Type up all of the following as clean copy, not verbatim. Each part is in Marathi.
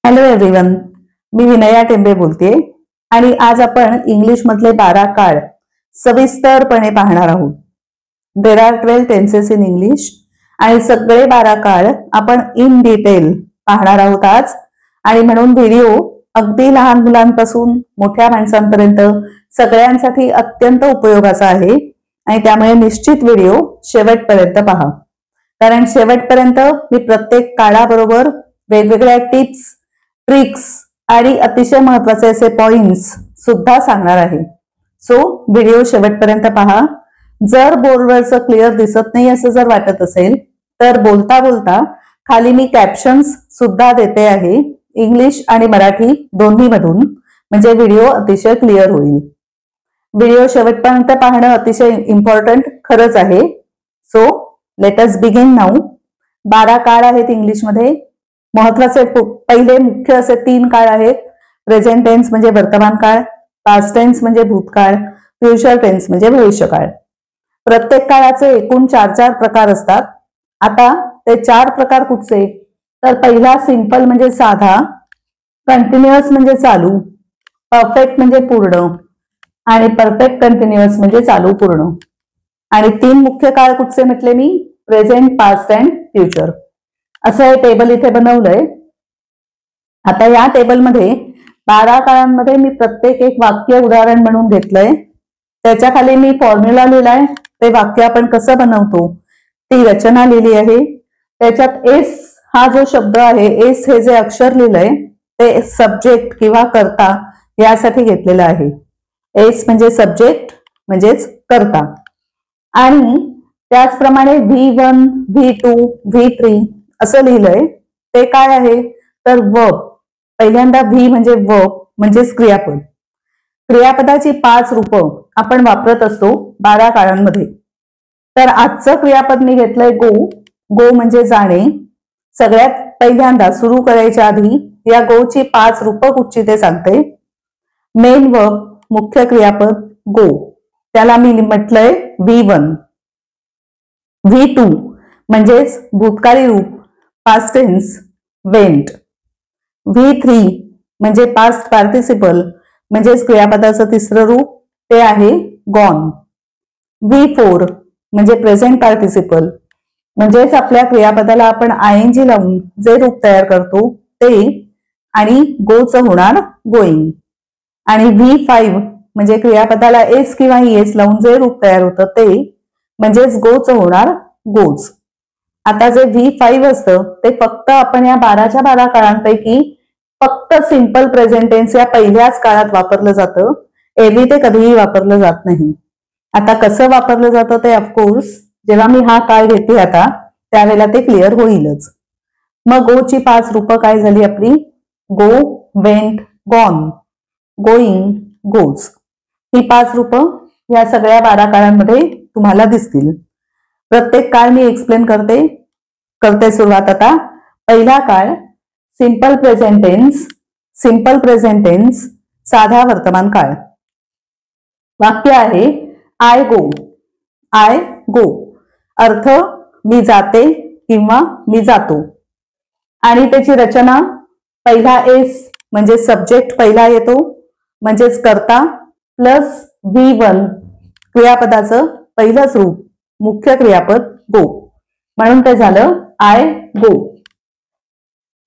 हॅलो एव्हरीवन, मी विनया टेंबे बोलते आणि आज आपण इंग्लिश मधले 12 काळ सविस्तरपणे पाहणार आहोत. There are 12 tenses in English आणि सगळे 12 काळ आपण इन डिटेल पाहणार आहोत आज. आणि म्हणून व्हिडिओ अगदी लहान मुलांपासून मोठ्या माणसांपर्यंत सगळ्यांसाठी अत्यंत उपयोगाचा आहे आणि त्यामुळे निश्चित व्हिडिओ शेवटपर्यंत पहा. कारण शेवटपर्यंत मी प्रत्येक काळाबरोबर वेगवेगळ्या टिप्स, ट्रिक्स आणि अतिशय महत्वाचे असे पॉइंट्स सुद्धा सांगणार आहे. सो व्हिडिओ शेवटपर्यंत पहा. जर बोर्डवरचं क्लिअर दिसत नाही असं जर वाटत असेल तर बोलता बोलता खाली मी कॅप्शन्स सुद्धा देते आहे, इंग्लिश आणि मराठी दोन्ही मधून, म्हणजे व्हिडिओ अतिशय क्लिअर होईल. व्हिडिओ शेवटपर्यंत पाहणं अतिशय इम्पॉर्टंट खरंच आहे. So let us begin now. 12 काळ आहेत इंग्लिशमध्ये. महत्वाचे पहिले मुख्य असे 3 काळ आहेत. प्रेझेंट टेन्स म्हणजे वर्तमान काळ, पास्ट टेन्स म्हणजे भूतकाळ, फ्युचर टेन्स म्हणजे भविष्यकाळ. प्रत्येक काळाचे एकूण 4 प्रकार असतात. आता ते 4 प्रकार कुठचे? तर पहिला सिंपल म्हणजे साधा, कंटिन्युअस म्हणजे चालू, परफेक्ट म्हणजे पूर्ण आणि परफेक्ट कंटिन्युअस म्हणजे चालू पूर्ण. आणि 3 मुख्य काळ कुठचे म्हटले मी? Present, past and future. असं हे टेबल इथे बनवलंय. आता या टेबलमध्ये 12 काळांमध्ये मी प्रत्येक एक वाक्य उदाहरण म्हणून घेतलंय. त्याच्या खाली मी फॉर्म्युला लिहिलाय. ते वाक्य आपण कसं बनवतो ती रचना लिहिली आहे. त्याच्यात एस हा जो शब्द आहे, एस हे जे अक्षर लिहिलंय ते सब्जेक्ट किंवा कर्ता यासाठी घेतलेलं आहे. एस म्हणजे सब्जेक्ट म्हणजेच कर्ता. आणि त्याचप्रमाणे V1, V2, V3 असं लिहिलंय. ते काय आहे? तर वर्ब. पहिल्यांदा व्ही म्हणजे वर्ब म्हणजेच क्रियापद. क्रियापदाची 5 रूपं आपण वापरत असतो 12 काळांमध्ये. तर आजचं क्रियापद मी घेतलंय गो. गो म्हणजे जाणे. सगळ्यात पहिल्यांदा सुरू करायच्या आधी या गोची 5 रूपं कुठची ते सांगते. मेन वर्ब, मुख्य क्रियापद गो, त्याला मी म्हटलंय V1. V2 म्हणजेच भूतकाळी रूप, पास्ट टेन्स वेंट. V3 म्हणजे पास्ट पार्टिसिपल म्हणजेच क्रियापदाचं 3रं रूप, ते आहे गॉन. V4 म्हणजे प्रेझेंट पार्टिसिपल म्हणजेच आपल्या क्रियापदाला आपण ING लावून जे रूप तयार करतो ते, आणि गोचं होणार गोईंग. आणि V5 म्हणजे क्रियापदाला एस किंवा ES लावून जे रूप तयार होतं ते, म्हणजेच गोचं होणार गोज. आता जे V5 असतं ते फक्त आपण या 12च्या 12 काळांपैकी फक्त सिंपल प्रेझेंट टेन्स या पहिल्याच काळात वापरलं जातं. एरवी ते कधीही वापरलं जात नाही. आता कसं वापरलं जातं ते ऑफकोर्स जेव्हा मी हा काळ घेते आता त्यावेळेला ते क्लिअर होईलच. मग गोची 5 रूपं काय झाली आपली? गो, वेंट, गॉन, गोईंग, गोज. ही 5 रूपं या सगळ्या 12 काळांमध्ये तुम्हाला दिसतील. प्रत्येक काळ मी एक्सप्लेन करते सुरुवात. आता पहिला काळ simple present tense. Simple present tense साधा वर्तमान काळ. वाक्य आहे आय गो. आय गो अर्थ मी जाते किंवा मी जातो. आणि त्याची रचना पहिला एस म्हणजे सब्जेक्ट पहिला येतो म्हणजेच कर्ता, प्लस V1 क्रियापदाचं पहिलंच रूप, मुख्य क्रियापद गो, म्हणून ते झालं आय गो.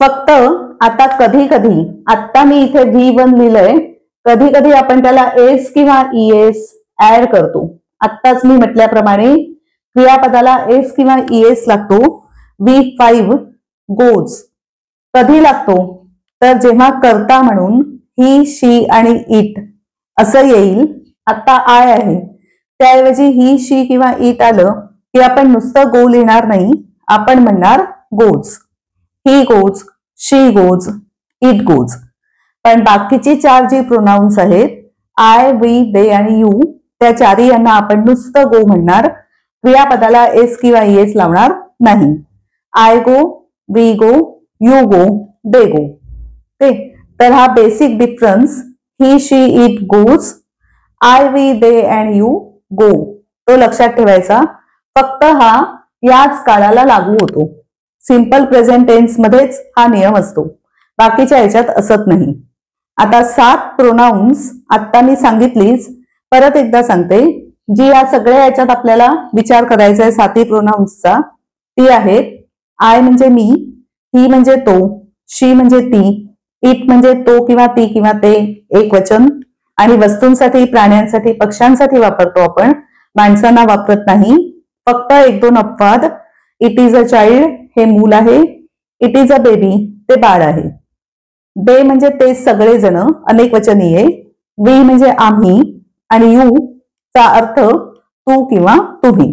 फक्त आता कधी कधी, आता मी इथे V1 लिहिलंय, कधी कधी आपण त्याला एस किंवा ES ऍड करतो. आत्ताच मी म्हटल्याप्रमाणे क्रियापदाला एस किंवा ES लागतो. V5 गोज कधी लागतो? तर जेव्हा कर्ता म्हणून ही, शी आणि इट असं येईल. आता आय आहे त्याऐवजी ही, शी किंवा इट आलं की आपण नुसतं गो लिहिणार नाही, आपण म्हणणार goes. He goes, she goes, it goes. पण बाकीची 4 जी प्रोनाउन्स आहेत, आय, वी, दे आणि यू, त्या 4 यांना आपण नुसतं गो म्हणणार. क्रियापदाला एस किंवा ES लावणार नाही. I go, we go, you go, they go. Okay, तर हा basic difference he, she, it goes, I, we, they and you go, तो लक्षात ठेवायचा. फक्त हा याच काळाला लागू होतो. सिंपल प्रेझेंट टेन्स मध्येच हा नियम असतो. बाकीच्या याच्यात असत नाही. आता 7 प्रोनाउन्स आता मी सांगितलीच, परत एकदा सांगते, जी या सगळ्या याच्यात आपल्याला विचार करायचा आहे 7 प्रोनाउन्सचा. ती आहेत आय म्हणजे मी, ही म्हणजे तो, शी म्हणजे ती, इट म्हणजे तो किंवा ती किंवा ते एक वचन, आणि वस्तूंसाठी, प्राण्यांसाठी, पक्ष्यांसाठी वापरतो आपण, माणसांना वापरत नाही. फक्त 1-2 अपवाद. इट इज अ चाइल्ड हे मूल आहे, इट इज अ बेबी ते बाळ आहे. दे म्हणजे ते सगळेजण अनेक वचनीय, वी म्हणजे आम्ही, आणि यू चा अर्थ तू किंवा तुम्ही.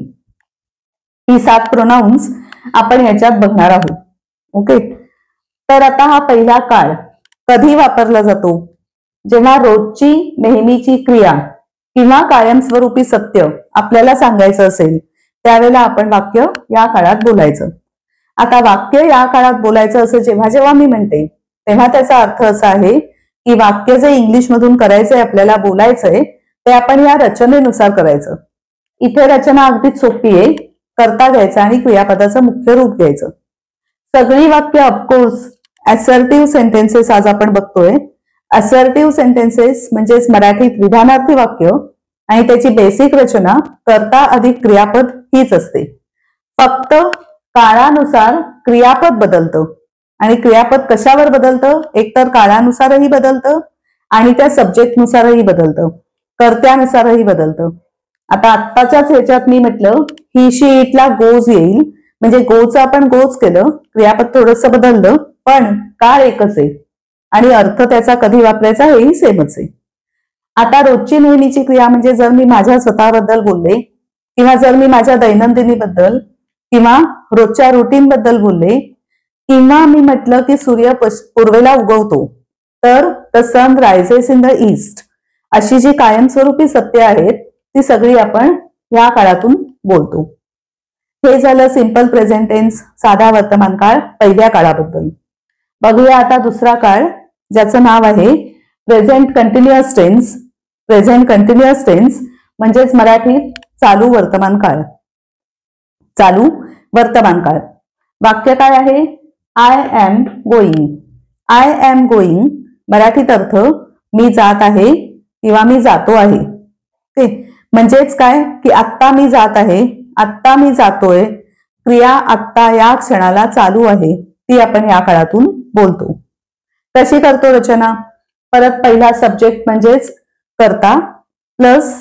ही 7 प्रोनाउन्स आपण याच्यात बघणार आहोत. ओके. तर आता हा पहिला काळ कधी वापरला जातो? जेव्हा रोजची नेहमीची क्रिया किंवा कायमस्वरूपी सत्य आपल्याला सांगायचं असेल, त्यावेळेला आपण वाक्य या काळात बोलायचं. आता वाक्य या काळात बोलायचं असं जेव्हा जेव्हा मी म्हणते, तेव्हा त्याचा अर्थ असा आहे की वाक्य जे इंग्लिश मधून करायचंय, आपल्याला बोलायचंय, ते आपण या रचनेनुसार करायचं. इथे रचना अगदीच सोपी आहे. कर्ता घ्यायचा आणि क्रियापदाचं मुख्य रूप घ्यायचं. सगळी वाक्य ऑफकोर्स असर्टिव्ह सेंटेन्सेस आज आपण बघतोय. असर्टिव्ह सेंटेन्सेस म्हणजेच मराठीत विधानार्थी वाक्य, आणि त्याची बेसिक रचना कर्ता अधिक क्रियापद हीच असते. फक्त काळानुसार क्रियापद बदलतं, आणि क्रियापद कशावर बदलतं? एकतर काळानुसारही बदलतं आणि त्या सब्जेक्टनुसारही बदलतं, कर्त्यानुसारही बदलतं. आता आत्ताच्याच ह्याच्यात मी म्हटलं ही शी इटला गोज येईल, म्हणजे गोचं आपण गोज केलं, क्रियापद थोडंसं बदललं, पण काळ एकच आहे आणि अर्थ त्याचा कधी वापरायचा हेही सेमच आहे. आता रोजची नेहमीची क्रिया म्हणजे जर मी माझ्या स्वतःबद्दल बोलले, किंवा जर मी माझ्या दैनंदिनीबद्दल किंवा रोजच्या रुटीन बद्दल बोलले, किंवा मी म्हटलं की सूर्य पूर्वेला उगवतो, तर the sun rises in the east, अशी जी कायमस्वरूपी सत्य आहेत ती सगळी आपण या काळातून बोलतो. हे झालं सिंपल प्रेझेंट टेन्स, साधा वर्तमान काळ, पहिल्या काळाबद्दल. बघूया आता दुसरा काळ, ज्याचं नाव आहे present continuous tense. Present continuous tense म्हणजेच मराठीत चालू वर्तमान काळ. चालू वर्तमान काळ. वाक्य काय आहे? I am going. I am going मराठीत अर्थ मी जात आहे किंवा मी जातो आहे. ओके. म्हणजेच काय की आत्ता मी जात आहे, आत्ता मी जातोय, क्रिया आत्ता या क्षणाला चालू आहे, ती आपण या काळातून बोलतो. कशी करतो रचना? परत पहिला सब्जेक्ट म्हणजेच कर्ता प्लस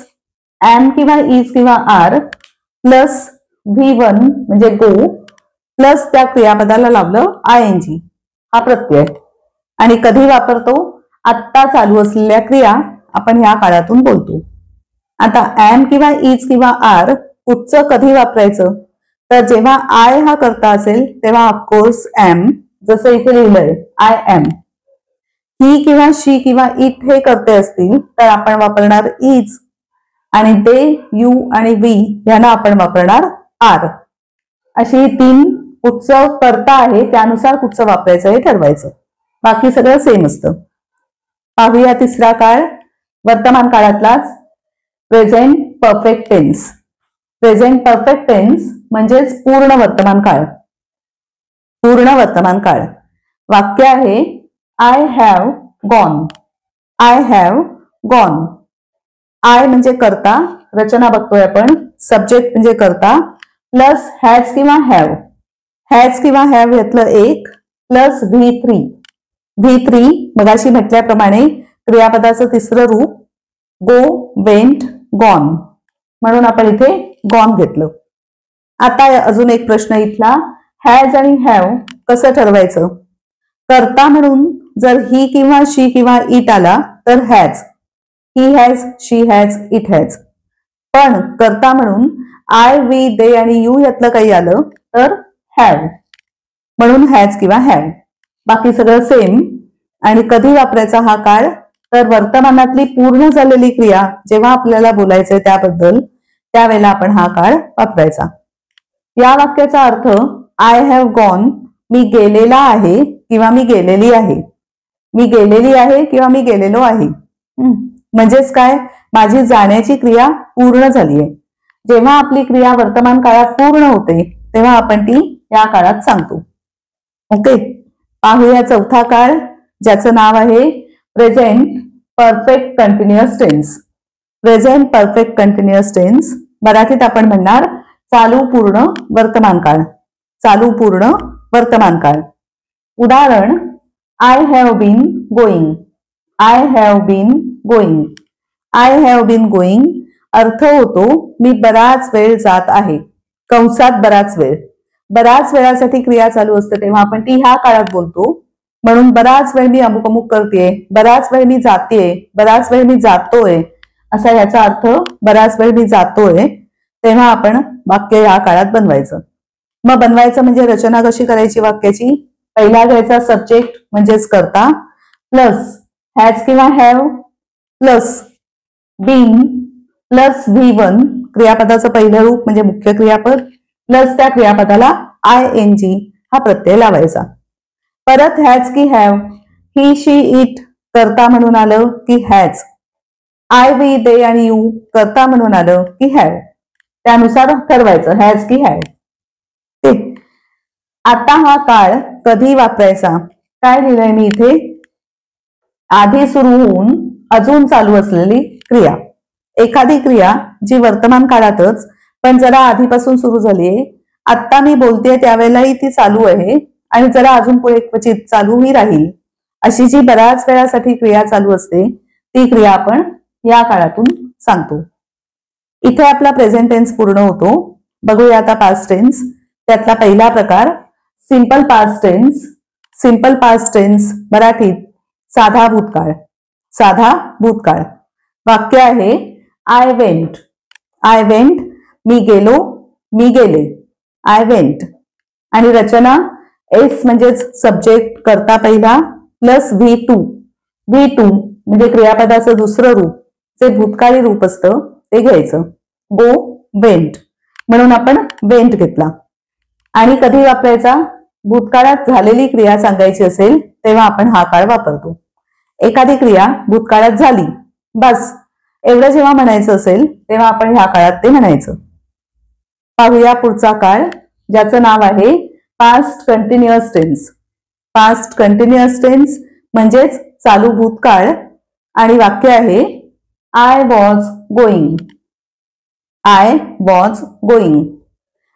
एम किंवा इज किंवा आर प्लस V1 म्हणजे गो प्लस त्या क्रियापदाला लावलं ING हा प्रत्यय. आणि कधी वापरतो? आत्ता चालू असलेल्या क्रिया आपण या काळातून बोलतो. आता एम किंवा इज किंवा आर कुठचं कधी वापरायचं? तर जेव्हा आय हा कर्ता असेल तेव्हा ऑफकोर्स एम, जसं इथे लिहिलंय आय एम. ही किंवा शी किंवा इट हे कर्ते असतील तर आपण वापरणार इज, आणि दे, यू आणि वी यांना आपण वापरणार आर. अशी 3 कुठचं कर्ता आहे त्यानुसार कुठचं वापरायचं हे ठरवायचं. बाकी सगळं सेम असतं. पाहूया तिसरा काळ, वर्तमान काळातलाच present perfect tense. Present perfect tense म्हणजेच पूर्ण वर्तमान काळ. पूर्ण वर्तमान काळ. वाक्य आहे I have gone. I have gone. I म्हणजे कर्ता, रचना बघतोय आपण, सब्जेक्ट म्हणजे कर्ता प्लस हॅज किंवा हॅव. हॅज किंवा हॅव घेतलं एक प्लस V3. V3 मगाशी म्हटल्याप्रमाणे क्रियापदाचं तिसरं रूप गो, वेंट, गॉन, म्हणून आपण इथे गॉन घेतलं. आता अजून एक प्रश्न इथला, हॅज आणि हॅव कसं ठरवायचं? कर्ता म्हणून जर ही किंवा शी किंवा इट आला तर has, he has, she has, it has. पण कर्ता म्हणून आय, वी, दे आणि यू यातलं काही आलं तर हॅव, म्हणून हॅज किंवा हॅव. बाकी सगळं सेम. आणि कधी वापरायचा हा काळ? तर वर्तमानातली पूर्ण झालेली क्रिया जेव्हा आपल्याला बोलायचंय त्याबद्दल, त्यावेळेला आपण हा काळ वापरायचा. या वाक्याचा अर्थ आय हॅव गॉन, मी गेलेला आहे किंवा मी गेलेली आहे. मी गेलेली आहे किंवा मी गेलेलो आहे. म्हणजेच काय? माझी जाण्याची क्रिया पूर्ण झाली आहे. जेव्हा आपली क्रिया वर्तमान काळात पूर्ण होते तेव्हा आपण ती या काळात सांगतो. ओके. पाहूया चौथा काळ, ज्याचं नाव आहे present perfect continuous tense. Present perfect continuous tense मराठीत आपण म्हणणार चालू पूर्ण वर्तमान काळ. चालू पूर्ण वर्तमान काळ. उदाहरण, I have been going. I have been going. I have been going अर्थ होतो मी बराच वेळ जात आहे. कंसात बराच वेळ. बराच वेळासाठी क्रिया चालू असते तेव्हा आपण ती ह्या काळात बोलतो. म्हणून बराच वेळ मी अमुक अमुक करतेय, बराच वेळ मी जातेय, बराच वेळ मी जातोय, असा याचा अर्थ बराच वेळ मी जातोय. तेव्हा आपण वाक्य या काळात बनवायचं. मग बनवायचं म्हणजे रचना कशी करायची वाक्याची? पहिला घ्यायचा सब्जेक्ट म्हणजेच कर्ता प्लस हॅज किंवा have plus been plus V1 क्रियापदाचं पहिलं रूप म्हणजे मुख्य क्रियापद प्लस त्या क्रियापदाला ING हा प्रत्यय लावायचा. परत हॅज की हॅव, ही शी इट कर्ता म्हणून आलं की हॅज, आय वी दे आणि यू कर्ता म्हणून आलं की हॅव. त्यानुसार ठरवायचं हॅज की हॅव. आता हा काळ कधी वापरायचा? काय लिहिलंय मी इथे? आधी सुरू होऊन अजून चालू असलेली क्रिया. एखादी क्रिया जी वर्तमान काळातच पण जरा आधीपासून सुरू झालीये, आत्ता मी बोलतेय त्यावेळेलाही ती चालू आहे आणि जरा अजून पुढे क्वचित चालूही राहील, अशी जी बऱ्याच वेळासाठी क्रिया चालू असते ती क्रिया आपण या काळातून सांगतो. इथे आपला प्रेझेंट टेन्स पूर्ण होतो. बघूया आता पास्ट टेन्स. त्यातला पहिला प्रकार simple past tense. Simple past tense मराठीत साधा भूतकाळ. साधा भूतकाळ. वाक्य आहे आय वेंट. आय वेंट मी गेलो, मी गेले. I went. आणि रचना एस म्हणजेच सब्जेक्ट कर्ता पहिला प्लस V2. V2 म्हणजे क्रियापदाचं दुसरं रूप जे भूतकाळी रूप असतं ते घ्यायचं. गो वेंट म्हणून आपण वेंट घेतला. आणि कधी वापरायचा? भूतकाळात झालेली क्रिया सांगायची असेल तेव्हा आपण हा काळ वापरतो. एखादी क्रिया भूतकाळात झाली बस एवढं जेव्हा म्हणायचं असेल तेव्हा आपण ह्या काळात ते म्हणायचं. पाहूया पुढचा काळ ज्याचं नाव आहे past continuous tense. Past continuous tense म्हणजेच चालू भूतकाळ. आणि वाक्य आहे I was going. I was going.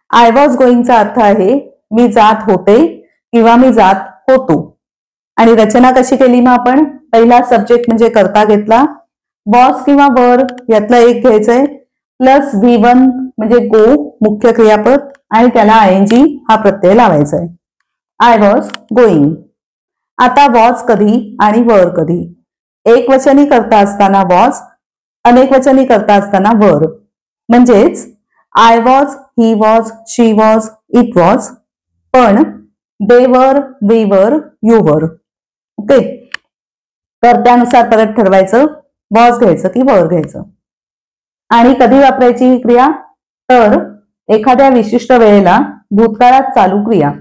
I was गोईंगचा अर्थ आहे मी जात होते किंवा मी जात होतो. आणि रचना कशी केली? मग आपण पहिला सब्जेक्ट म्हणजे कर्ता घेतला, वॉज किंवा वर यातला एक घ्यायचंय प्लस V1 म्हणजे गो मुख्य क्रियापद आणि त्याला ING हा प्रत्यय लावायचा आहे. I was going. आता वॉज कधी आणि वर कधी? एक वचनी करता असताना वॉज, अनेक वचनी करता असताना वर. म्हणजेच I was, he was, she was, it was. पण दे वर, we were, you were. Okay. कर्त्यानुसार परत ठरवायचं वॉज घ्यायचं की वर घ्यायचं. आणि कधी वापरायची ही क्रिया? तर एखाद्या विशिष्ट वेळेला भूतकाळात चालू क्रिया.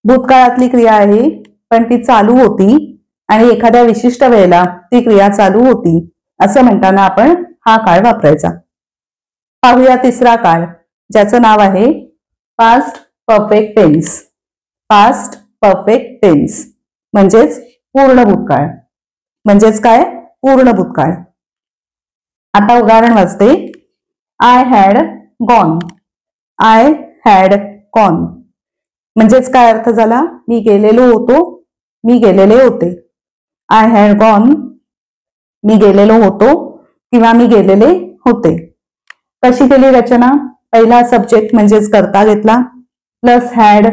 भूतकाळातली क्रिया आहे पण ती चालू होती आणि एखाद्या विशिष्ट वेळेला ती क्रिया चालू होती असं म्हणताना आपण हा काळ वापरायचा. पाहूया तिसरा काळ ज्याचं नाव आहे past perfect tense. Past perfect tense म्हणजेच पूर्ण भूतकाळ. म्हणजेच काय? पूर्ण भूतकाळ. आता उदाहरण वाचते. I had gone. I had gone म्हणजेच काय अर्थ झाला? मी गेलेलो होतो, मी गेलेले होते. आय हॅड गॉन मी गेलेलो होतो किंवा मी गेलेले होते. कशी केली रचना? पहिला सब्जेक्ट म्हणजेच कर्ता घेतला प्लस हॅड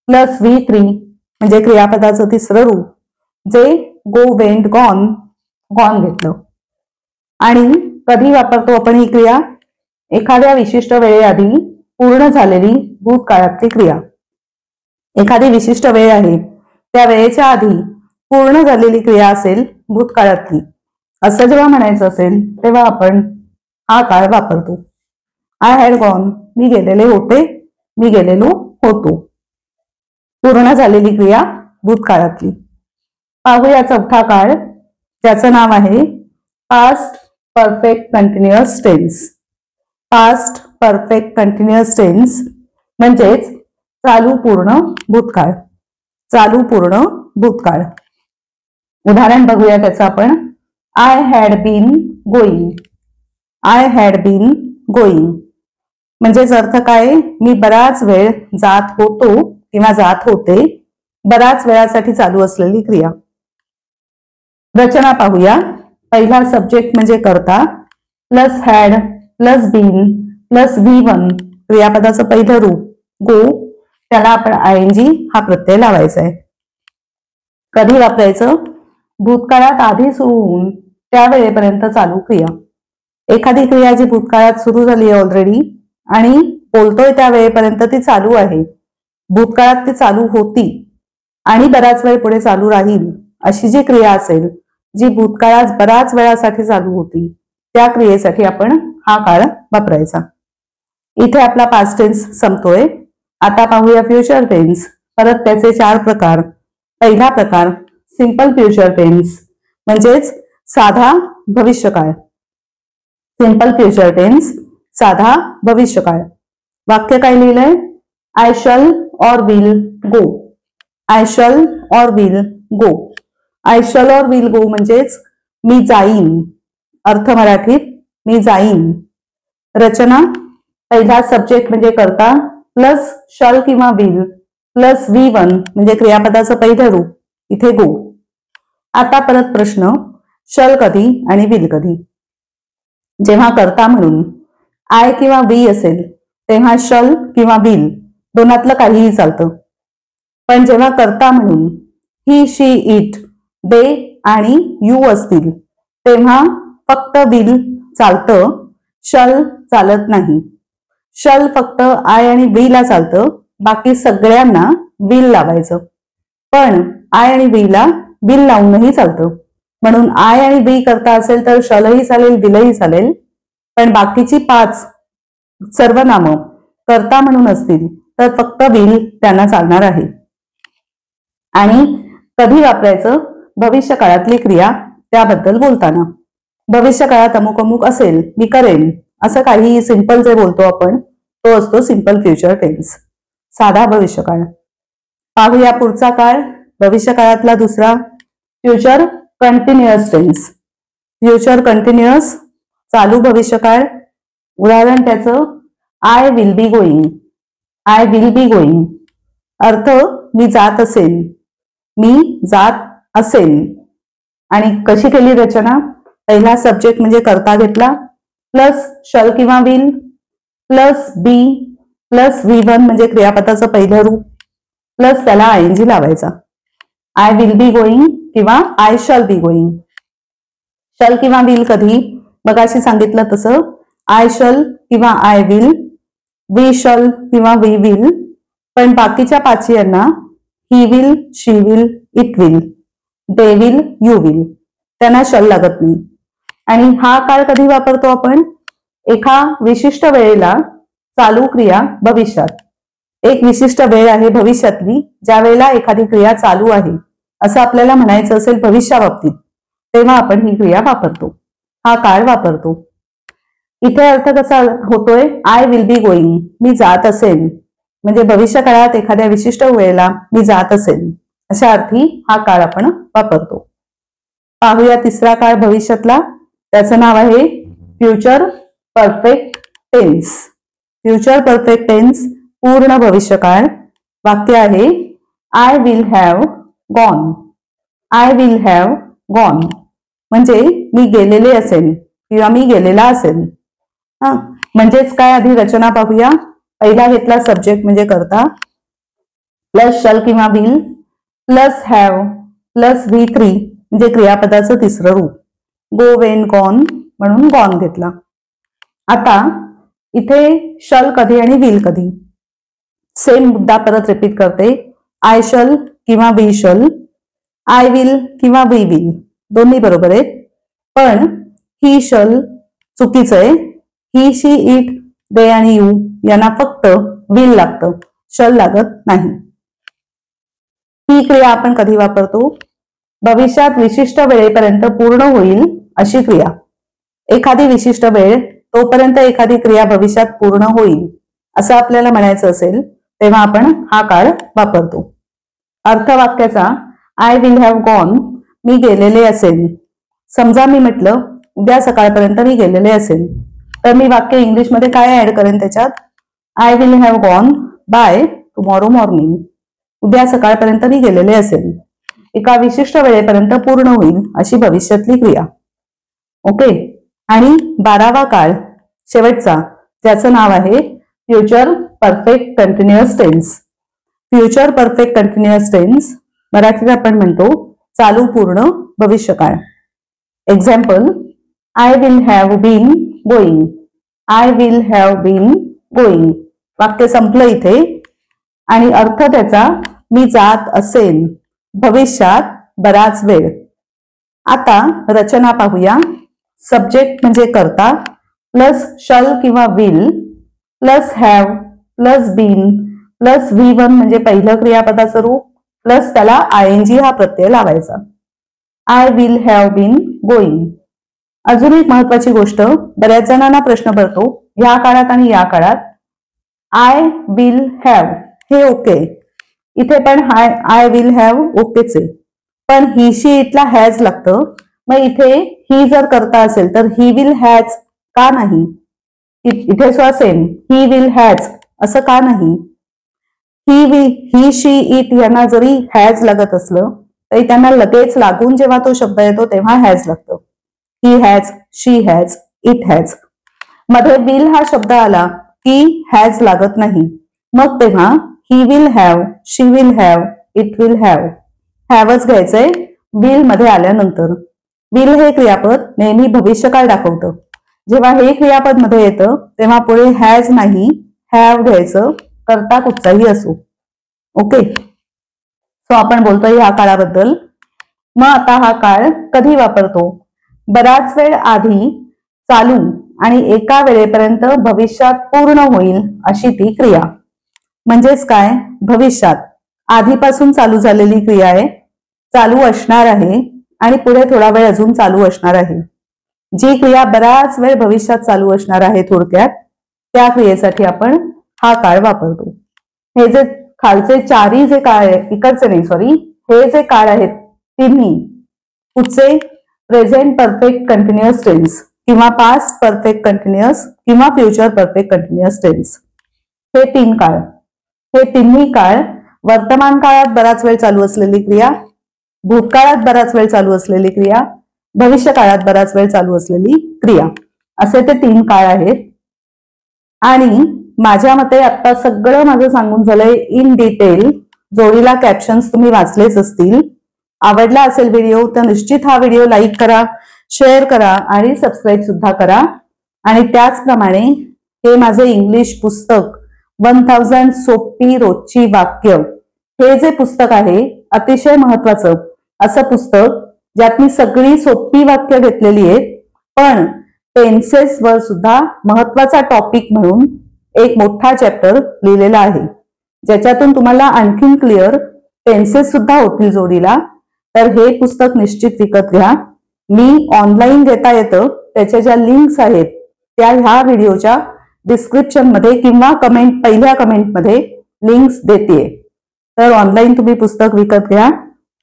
प्लस V3 म्हणजे क्रियापदाचं तिसरं रूप जे गो वेंट गॉन, गॉन घेतलं. आणि कधी वापरतो आपण ही क्रिया? एखाद्या विशिष्ट वेळेआधी पूर्ण झालेली भूतकाळातली क्रिया. एखादी विशिष्ट वेळ आहे त्या वेळेच्या आधी पूर्ण झालेली क्रिया असेल भूतकाळातली असं जेव्हा म्हणायचं असेल तेव्हा आपण हा काळ वापरतो. आय हॅड गॉन मी गेलेले होते, मी गेलेलो होतो. पूर्ण झालेली क्रिया भूतकाळातली. पाहूया चौथा काळ ज्याचं नाव आहे past perfect continuous tense. Past perfect continuous tense म्हणजेच चालू पूर्ण भूतकाळ. चालू पूर्ण भूतकाळ. उदाहरण बघूया त्याचं आपण. I had been going. I had been going म्हणजेच अर्थ काय, मी बराच वेळ जात होतो किंवा जात होते. बराच वेळासाठी चालू असलेली क्रिया. रचना पाहूया. पहिला सब्जेक्ट म्हणजे कर्ता plus had plus been plus V1 क्रियापदाचं पहिलं रूप गो, त्याला आपण ING हा प्रत्यय लावायचा आहे. कधी वापरायचं? भूतकाळात आधी सुरू होऊन त्या वेळेपर्यंत चालू क्रिया. एखादी क्रिया जी भूतकाळात सुरू झाली आहे ऑलरेडी आणि बोलतोय त्या वेळेपर्यंत ती चालू आहे, भूतकाळात ती चालू होती आणि बराच वेळ पुढे चालू राहील, अशी जी क्रिया असेल जी भूतकाळात बराच वेळासाठी चालू होती, त्या क्रियेसाठी आपण हा काळ वापरायचा. इथे आपला पास्ट टेन्स संपतोय. आता पाहूया फ्युचर टेन्स. परत त्याचे 4 प्रकार. पहिला प्रकार सिंपल फ्युचर टेन्स म्हणजेच साधा भविष्यकाळ. सिंपल फ्युचर टेन्स साधा भविष्यकाळ. वाक्य काय लिहिलंय? I shall or will go. I shall or will go. I shall or will go म्हणजेच मी जाईन. अर्थ मराठीत मी जाईन. रचना पहिला सब्जेक्ट म्हणजे कर्ता प्लस शल किंवा विल प्लस V1 म्हणजे क्रियापदाचं पहिलं रूप इथे गो. आता परत प्रश्न, शल कधी आणि विल कधी? जेव्हा कर्ता म्हणून आय किंवा वी असेल तेव्हा शल किंवा विल दोनातलं काहीही चालतं. पण जेव्हा कर्ता म्हणून ही शी इट दे आणि यू असतील तेव्हा फक्त विल चालतं, शल चालत नाही. शल फक्त आय आणि वी ला चालतं, बाकी सगळ्यांना विल लावायचं. पण आय आणि वी ला विल लावूनही चालतं. म्हणून आय आणि वी करता असेल तर शलही चालेल, विलही चालेल. पण बाकीची 5 सर्वनामं कर्ता म्हणून असतील तर फक्त विल त्यांना चालणार आहे. आणि कधी वापरायचं? भविष्य काळातली क्रिया त्याबद्दल बोलताना. भविष्य काळात अमुक अमुक असेल, मी करेन, असं काही सिंपल जे बोलतो आपण तो असतो सिंपल फ्युचर टेन्स, साधा भविष्यकाळ. पाहूया पुढचा काळ. भविष्य काळातला दुसरा future continuous tense. Future continuous चालू भविष्यकाळ. उदाहरण त्याचं I will be going. I will be going अर्थ मी जात असेन, मी जात असेन. आणि कशी केली रचना? पहिला सब्जेक्ट म्हणजे कर्ता घेतला प्लस शल किंवा will plus B plus V1 म्हणजे क्रियापदाचं पहिलं रूप प्लस त्याला ING लावायचा. आय विल बी गोईंग किंवा आय शल बी गोईंग. शल किंवा विल कधी? मगाशी सांगितलं तसं आय शल किंवा आय विल, वी शल किंवा वी विल. पण बाकीच्या 5 यांना he will, she will, it will, they will, you will त्यांना शल लागत नाही. आणि हा काळ कधी वापरतो आपण? एका विशिष्ट वेळेला चालू क्रिया भविष्यात. एक विशिष्ट वेळ आहे भविष्यातली ज्या वेळेला एखादी क्रिया चालू आहे असं आपल्याला म्हणायचं असेल भविष्याबाबतीत, तेव्हा आपण ही क्रिया वापरतो, हा काळ वापरतो. इथे अर्थ कसा होतोय? आय विल बी गोईंग, मी जात असेन. म्हणजे भविष्य काळात एखाद्या विशिष्ट वेळेला मी जात असेन अशा अर्थी हा काळ आपण वापरतो. पाहूया तिसरा काळ भविष्यातला. त्याचं नाव आहे future perfect tense. Future perfect tense पूर्ण भविष्यकाळ. वाक्य आहे I will have gone. I will have gone म्हणजे मी गेलेले असेन किंवा मी गेलेला असेन. म्हणजेच काय? आधी रचना पाहूया. पहिला घेतला सब्जेक्ट म्हणजे कर्ता प्लस शल किंवा will plus have plus V3 म्हणजे क्रियापदाचं तिसरं रूप गो, वेन, गॉन म्हणून गॉन घेतला. आता इथे शल कधी आणि विल कधी? सेम मुद्दा परत रिपीट करते. आय शल किंवा वी शल, आय विल किंवा वी विल दोन्ही बरोबर आहेत. पण ही शल चुकीचं आहे. ही, शी, इट, दे आणि यू यांना फक्त विल लागतं, शल लागत नाही. ही क्रिया आपण कधी वापरतो? भविष्यात विशिष्ट वेळेपर्यंत पूर्ण होईल अशी क्रिया. एखादी विशिष्ट वेळ तोपर्यंत एखादी क्रिया भविष्यात पूर्ण होईल असं आपल्याला म्हणायचं असेल तेव्हा आपण हा काळ वापरतो. अर्थवाक्याचा आय विल हॅव गॉन मी गेलेले असेन. समजा मी म्हटलं उद्या सकाळपर्यंत मी गेलेले असेन, तर मी वाक्य इंग्लिशमध्ये काय ऍड करेन त्याच्यात? I will have gone by tomorrow morning. उद्या सकाळपर्यंत मी गेलेले असेल. एका विशिष्ट वेळेपर्यंत पूर्ण होईल अशी भविष्यातली क्रिया. ओके. आणि 12वा काळ शेवटचा, ज्याचं नाव आहे future perfect continuous tense. Future perfect continuous tense मराठीत आपण म्हणतो चालू पूर्ण भविष्यकाळ. Example, I will have been going. I will have been going. वाक्य संपलं इथे. आणि अर्थ त्याचा मी जात असेन भविष्यात बराच वेळ. आता रचना पाहूया. सब्जेक्ट म्हणजे कर्ता प्लस शल किंवा will plus have plus been plus V1 म्हणजे पहिलं क्रियापदाचं रूप प्लस त्याला ING हा प्रत्यय लावायचा. I will have been going. अजून एक महत्वाची गोष्ट, बऱ्याच जणांना प्रश्न पडतो या काळात आणि या काळात. आय विल हॅव हे ओके, इथे पण आय विल हॅव ओकेच आहे, पण ही शी इथला हॅज लागतं. मग इथे ही जर करता असेल तर ही विल हॅज का नाही? इथे सुद्धा सेम ही विल हॅज असं का नाही? ही शी इट यांना जरी हॅज लागत असलं तरी त्यांना लगेच लागून जेव्हा तो शब्द येतो तेव्हा हॅज लागतं. He has, she has, it has. मध्ये विल हा शब्द आला की हॅज लागत नाही. मग तेव्हा he will have, she will have, it will have. हॅवच घ्यायचंय विल मध्ये आल्यानंतर. विल हे क्रियापद नेहमी भविष्यकाळ दाखवतं. जेव्हा हे क्रियापद मध्ये येतं तेव्हा पुढे हॅज नाही हॅव घ्यायचं, करता कुठचाही असो. ओके. सो आपण बोलतोय ह्या काळाबद्दल. मग आता हा काळ कधी वापरतो? बराच वेळ आधी चालू आणि एका वेळेपर्यंत भविष्यात पूर्ण होईल अशी ती क्रिया. म्हणजेच काय? भविष्यात आधीपासून चालू झालेली क्रिया आहे, चालू असणार आहे आणि पुढे थोडा वेळ अजून चालू असणार आहे. जी क्रिया बराच वेळ भविष्यात चालू असणार आहे, थोडक्यात त्या क्रियेसाठी आपण हा काळ वापरतो. हे जे खालचे चारही जे काळ आहे, इकडचे नाही सॉरी, हे जे काळ आहेत तिन्ही कुठचे? प्रेझेंट परफेक्ट कंटिन्युअस टेन्स किंवा पास्ट परफेक्ट कंटिन्युअस किंवा फ्युचर परफेक्ट कंटिन्युअस टेन्स. हे तीन काळ, हे तिन्ही काळ वर्तमान काळात बराच वेळ चालू असलेली क्रिया, भूतकाळात बराच वेळ चालू असलेली क्रिया, भविष्य काळात बराच वेळ चालू असलेली क्रिया, असे ते तीन काळ आहेत. आणि माझ्या मते आता सगळं माझं सांगून झालंय इन डिटेल. जोडीला कॅप्शन्स तुम्ही वाचलेच असतील. आवडला असेल व्हिडिओ तर निश्चित हा व्हिडिओ लाईक करा, शेअर करा आणि सबस्क्राईब सुद्धा करा. आणि त्याचप्रमाणे हे माझे इंग्लिश पुस्तक 1000 सोपी रोजची वाक्य, हे जे पुस्तक आहे अतिशय महत्वाचं असं पुस्तक, ज्यात मी सगळी सोपी वाक्य घेतलेली आहेत, पण टेन्सेस वर सुद्धा महत्वाचा टॉपिक म्हणून एक मोठा चॅप्टर लिहिलेला आहे, ज्याच्यातून तुम्हाला आणखीन क्लिअर टेन्सेस सुद्धा होतील जोडीला. तर हे पुस्तक निश्चित विकत घ्या. मी ऑनलाईन घेता येतं त्याच्या ज्या लिंक्स आहेत त्या ह्या व्हिडिओच्या डिस्क्रिप्शन मध्ये किंवा पहिल्या कमेंटमध्ये लिंक्स देते. तर ऑनलाईन तुम्ही पुस्तक विकत घ्या.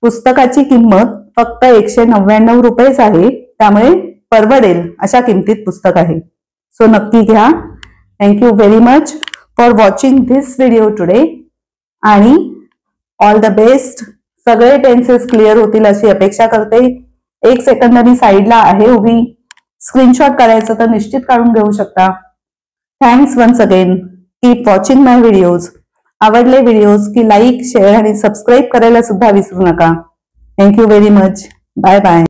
पुस्तकाची किंमत फक्त 199 रुपयेच आहे, त्यामुळे परवडेल अशा किमतीत पुस्तक आहे. सो नक्की घ्या. Thank you very much for watching this video today आणि ऑल द बेस्ट. सगळे टेन्सेस क्लिअर होतील अशी अपेक्षा करते. 1 सेकंद मी साईडला आहे उभी. स्क्रीनशॉट करायचं तर निश्चित काढून घेऊ शकता. Thanks once again. Keep watching my videos. आवडले व्हिडिओज की लाईक, शेअर आणि सबस्क्राईब करायला सुद्धा विसरू नका. Thank you very much. Bye bye.